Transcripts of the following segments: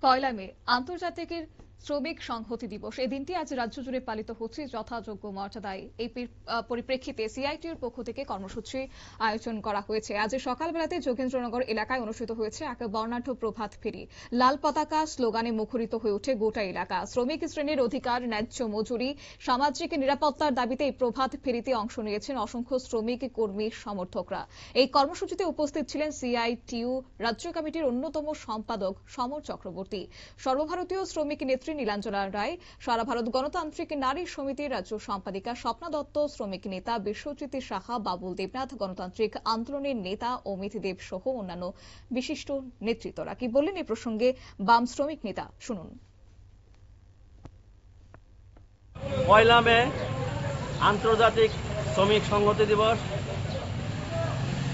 ১ মে আন্তর্জাতিক শ্রমিক সংহতি দিবস। এই দিনটি আজ রাজ্য জুড়ে পালিত হচ্ছে যথাযোগ্য মর্যাদায়। এই পরিপ্রেক্ষিতে সিআইটির পক্ষ থেকে কর্মসূচি আয়োজন করা হয়েছে। আজ সকালবেলাতে যোগেন্দ্রনগর এলাকায় অনুষ্ঠিত হয়েছে এক বর্ণাঢ্য প্রভাত ফেরি। লাল পতাকা স্লোগানে মুখরিত হয়ে ওঠে গোটা এলাকা। শ্রমিক শ্রেণীর অধিকার, ন্যায্য মজুরি, সামাজিক নিরাপত্তার দাবিতে এই প্রভাত ফেরিতে অংশ নিয়েছেন অসংখ্য শ্রমিক কর্মী সমর্থকরা। এই কর্মসূচিতে উপস্থিত ছিলেন সিআইটিইউ রাজ্য কমিটির অন্যতম সম্পাদক সমর চক্রবর্তী, সর্বভারতীয় শ্রমিক নেত্রী নীলাঞ্জনা রায়, সারা ভারত গণতান্ত্রিক নারী সমিতির রাজ্য সম্পাদিকা স্বপ্না দত্ত, শ্রমিক নেতা বিশ্বজিৎ সাহা, বাবুল দেবনাথ, গণতান্ত্রিক আন্দোলনের নেতা অমিত দেব সহ অন্যান্য বিশিষ্ট নেতৃত্বরা কি বললেন এই প্রসঙ্গে বাম শ্রমিক নেতা, শুনুন। ১ মে আন্তর্জাতিক শ্রমিক সংহতি দিবস।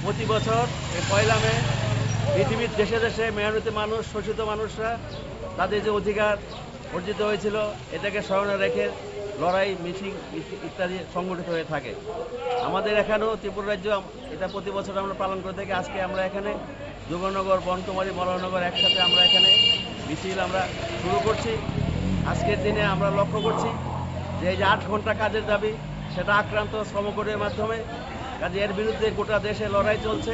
প্রতি বছর এই ১ মে পৃথিবীর দেশে দেশে মেহনতি মানুষ, শোষিত মানুষরা তাদের যে অধিকার অর্জিত হয়েছিল এটাকে স্মরণে রেখে লড়াই, মিছিল ইত্যাদি সংগঠিত হয়ে থাকে। আমাদের এখানেও ত্রিপুরা রাজ্য এটা প্রতি বছর আমরা পালন করে থাকি। আজকে আমরা এখানে যোগনগর, বনকুমারী, মলয়নগর একসাথে আমরা এখানে মিছিল আমরা শুরু করছি। আজকের দিনে আমরা লক্ষ্য করছি যে এই যে ৮ ঘন্টা কাজের দাবি, সেটা আক্রান্ত শ্রমকোডের মাধ্যমে কাজে এর বিরুদ্ধে গোটা দেশে লড়াই চলছে।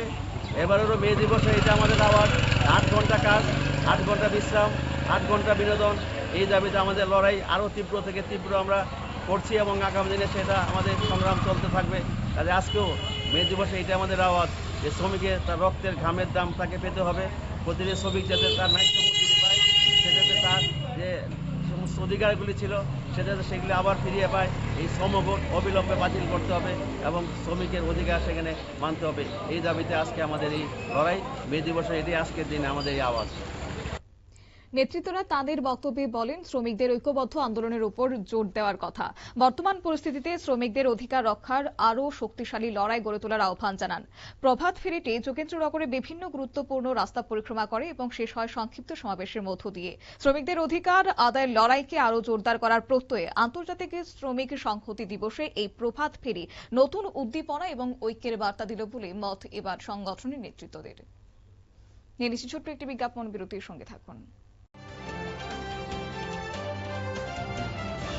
এবারেরও মে দিবসে এটা আমাদের আওয়াজ, ৮ ঘন্টা কাজ, ৮ ঘন্টা বিশ্রাম, ৮ ঘন্টা বিনোদন। এই দাবিতে আমাদের লড়াই আরও তীব্র থেকে তীব্র আমরা করছি এবং আগামী দিনে সেটা আমাদের সংগ্রাম চলতে থাকবে। কাজে আজকেও মে দিবসে এটা আমাদের আওয়াজ যে শ্রমিকের তার রক্তের ঘামের দাম তাকে পেতে হবে। প্রতিটি শ্রমিক যাতে তার ন্যায্য মজুরি পায়, সে যাতে তার যে সমস্ত অধিকারগুলি ছিল সে যাতে সেগুলি আবার ফিরিয়ে পায়। এই শ্রমকোড অবিলম্বে বাতিল করতে হবে এবং শ্রমিকের অধিকার সেখানে মানতে হবে। এই দাবিতে আজকে আমাদের এই লড়াই। মে দিবসে এটি আজকের দিনে আমাদের এই আওয়াজ। নেতৃত্বরা তাদের বক্তব্যে বলেন, শ্রমিকদের ঐক্যবদ্ধ আন্দোলনের উপর জোর দেওয়ার কথা। বর্তমান পরিস্থিতিতে শ্রমিকদের অধিকার রক্ষার আরও শক্তিশালী লড়াই গড়ে তোলার আহ্বান জানান। প্রভাত ফেরিটি যোগেন্দ্রনগরে বিভিন্ন গুরুত্বপূর্ণ রাস্তা পরিক্রমা করে এবং শেষ হয় সংক্ষিপ্ত সমাবেশের মধ্য দিয়ে। শ্রমিকদের অধিকার আদায়ের লড়াইকে আরও জোরদার করার প্রত্যয়ে আন্তর্জাতিক শ্রমিক সংহতি দিবসে এই প্রভাত ফেরি নতুন উদ্দীপনা এবং ঐক্যের বার্তা দিল বলে মত এবার সংগঠনের নেতৃত্বদের। নিয়ে নিচ্ছি ছোট্ট একটি বিজ্ঞাপন বিরতির, সঙ্গে থাকুন।